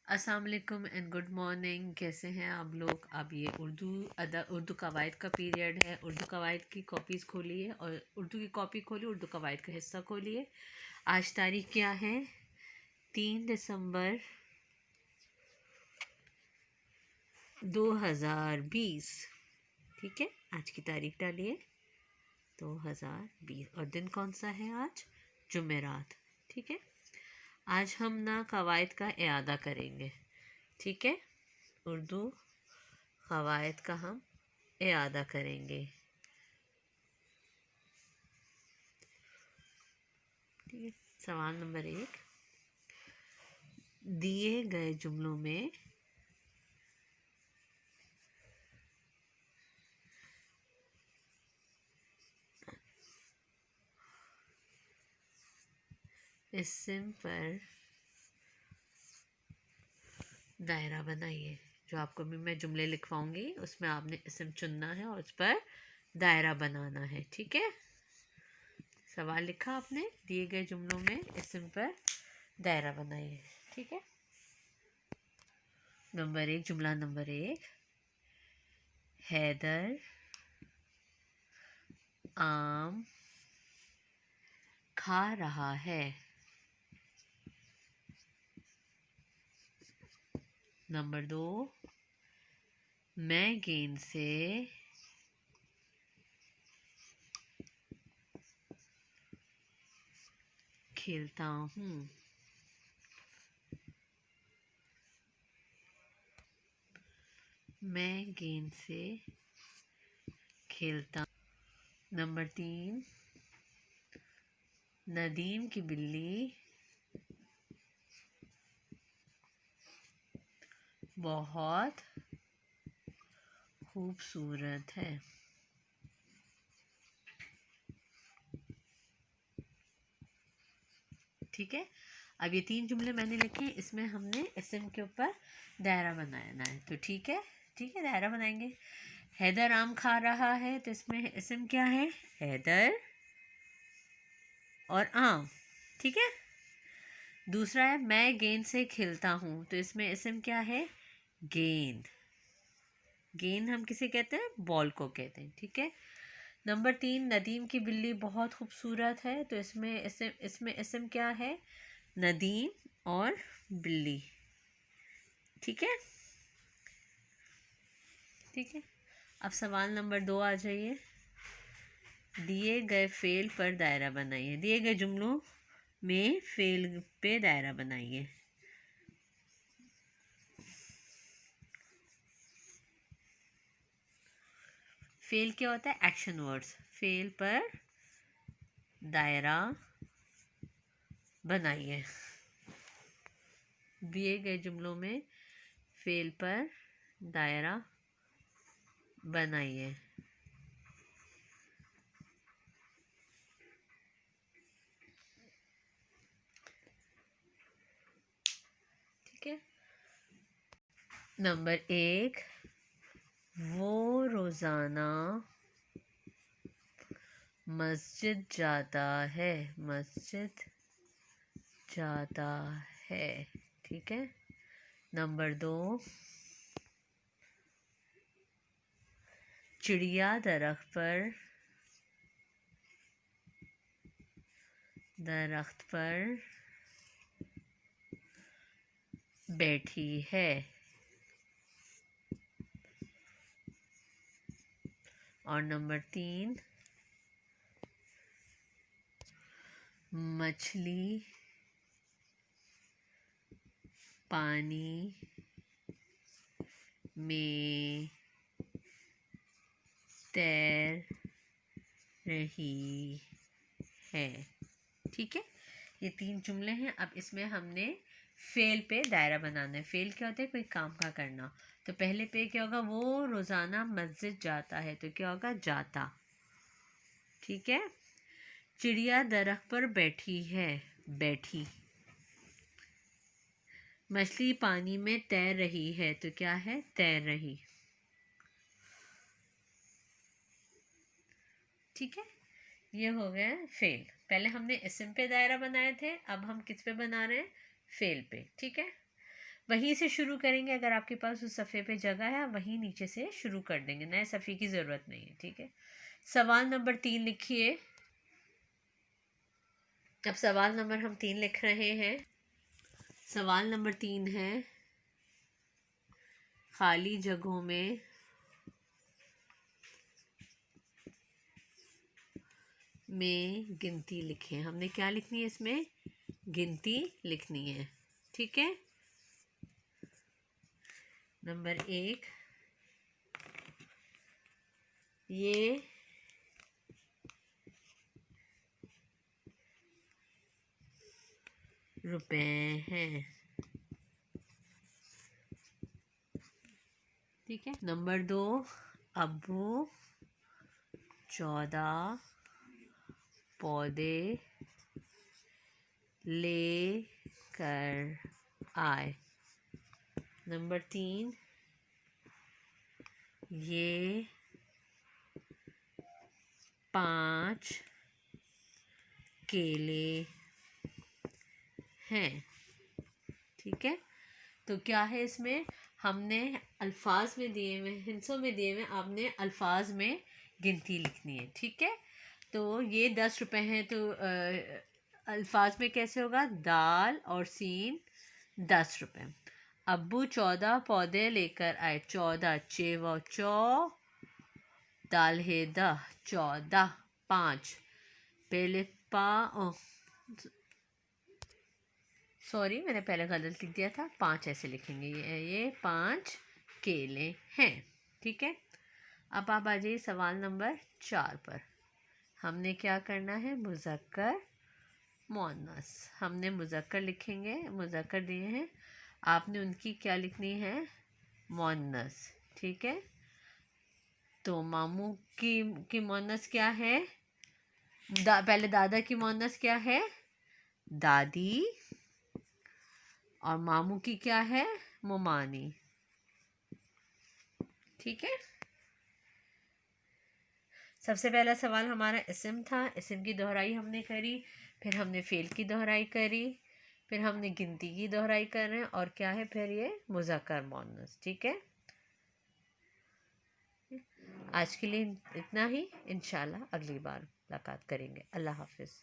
अस्सलाम वालेकुम and good morning. कैसे हैं आप लोग? अब ये उर्दू कवायद का पीरियड है। उर्दू कवायद की कॉपीज़ खोलिए और उर्दू की कॉपी खोलिए, उर्दू कवायद का हिस्सा खोलिए। आज तारीख क्या है? 3 दिसंबर 2020। ठीक है, आज की तारीख डालिए 2020 और दिन कौन सा है आज? जुमेरात। ठीक है, आज हम ना कवायद का इआदा करेंगे। ठीक है, उर्दू कवायद का हम इआदा करेंगे। ठीक है, सवाल नंबर 1, दिए गए जुमलों में इस्म पर दायरा बनाइए। जो आपको भी मैं जुमले लिखवाऊंगी उसमें आपने इस्म चुनना है और उस पर दायरा बनाना है। ठीक है, सवाल लिखा आपने, दिए गए जुमलों में इस्म पर दायरा बनाइए। ठीक है, नंबर 1, जुमला नंबर 1, हैदर आम खा रहा है। नंबर 2, मैं गेंद से खेलता हूँ। मैं गेंद से खेलता। नंबर 3, नदीम की बिल्ली बहुत खूबसूरत है। ठीक है, अब ये 3 जुमले मैंने लिखे, इसमें हमने इस्म के ऊपर दायरा बनाना है। तो ठीक है, ठीक है, दायरा बनाएंगे। हैदर आम खा रहा है, तो इसमें इस्म क्या है? हैदर और आम। ठीक है, दूसरा है मैं गेंद से खेलता हूँ, तो इसमें इस्म क्या है? गेंद। गेंद हम किसे कहते हैं? बॉल को कहते हैं। ठीक है, नंबर 3, नदीम की बिल्ली बहुत खूबसूरत है, तो इसमें इस्म क्या है? नदीम और बिल्ली। ठीक है, ठीक है, अब सवाल नंबर 2 आ जाइए। दिए गए फेल पर दायरा बनाइए। दिए गए जुमलों में फेल पे दायरा बनाइए। फेल क्या होता है? Action words. फेल पर दायरा बनाइए। दिए गए जुमलों में फेल पर दायरा बनाइए। ठीक है, नंबर 1, वो रोज़ाना मस्जिद जाता है। मस्जिद जाता है। ठीक है, नंबर 2, चिड़िया दरख्त पर बैठी है। और नंबर 3, मछली पानी में तैर रही है। ठीक है, ये 3 जुमले हैं। अब इसमें हमने फेल पे दायरा बनाना है। फेल क्या होता है? कोई काम का करना। तो पहले पे क्या होगा? वो रोज़ाना मस्जिद जाता है, तो क्या होगा? जाता। ठीक है, चिड़िया दरख्त पर बैठी है, बैठी। मछली पानी में तैर रही है, तो क्या है? तैर रही। ठीक है, ये हो गया फेल। पहले हमने इस्म पे दायरा बनाए थे, अब हम किस पे बना रहे हैं? फेल पे। ठीक है, वहीं से शुरू करेंगे, अगर आपके पास उस सफ़े पे जगह है वहीं नीचे से शुरू कर देंगे, नए सफ़े की ज़रूरत नहीं है। ठीक है, सवाल नंबर 3 लिखिए। अब सवाल नंबर हम 3 लिख रहे हैं। सवाल नंबर 3 है, खाली जगहों में गिनती लिखें। हमने क्या लिखनी है इसमें? गिनती लिखनी है। ठीक है, नंबर 1, ये रुपए हैं। ठीक है, नंबर 2, अब्बू 14 पौधे ले कर आए। नंबर 3, ये 5 केले हैं। ठीक है, तो क्या है इसमें? हमने अल्फाज में दिए हुए, हिंसों में दिए हुए, आपने अल्फाज में गिनती लिखनी है। ठीक है, तो ये 10 रुपए हैं, तो अल्फाज में कैसे होगा? दाल और सीन 10 रुपए। अब्बू 14 पौधे लेकर आए। 14 चेव चौ, दाल है द, 14 5 पहले पा, सॉरी मैंने पहले गलत लिख दिया था, 5 ऐसे लिखेंगे। ये 5 केले हैं। ठीक है, अब आप आ जाइए सवाल नंबर 4 पर। हमने क्या करना है? मुज़क्कर मुअन्नस। हमने मुज़क्कर लिखेंगे, मुज़क्कर दिए हैं, आपने उनकी क्या लिखनी है? मुअन्नस। ठीक है, तो मामू की मुअन्नस क्या है? पहले दादा की मुअन्नस क्या है? दादी। और मामू की क्या है? मुमानी। ठीक है, सबसे पहला सवाल हमारा इसम था, इसम की दोहराई हमने करी, फिर हमने फ़ेल की दोहराई करी, फिर हमने गिनती की दोहराई कर रहे हैं, और क्या है फिर? ये मुज़क्कर मुअन्नस। ठीक है, आज के लिए इतना ही, इंशाल्लाह अगली बार मुलाकात करेंगे। अल्लाह हाफिज़।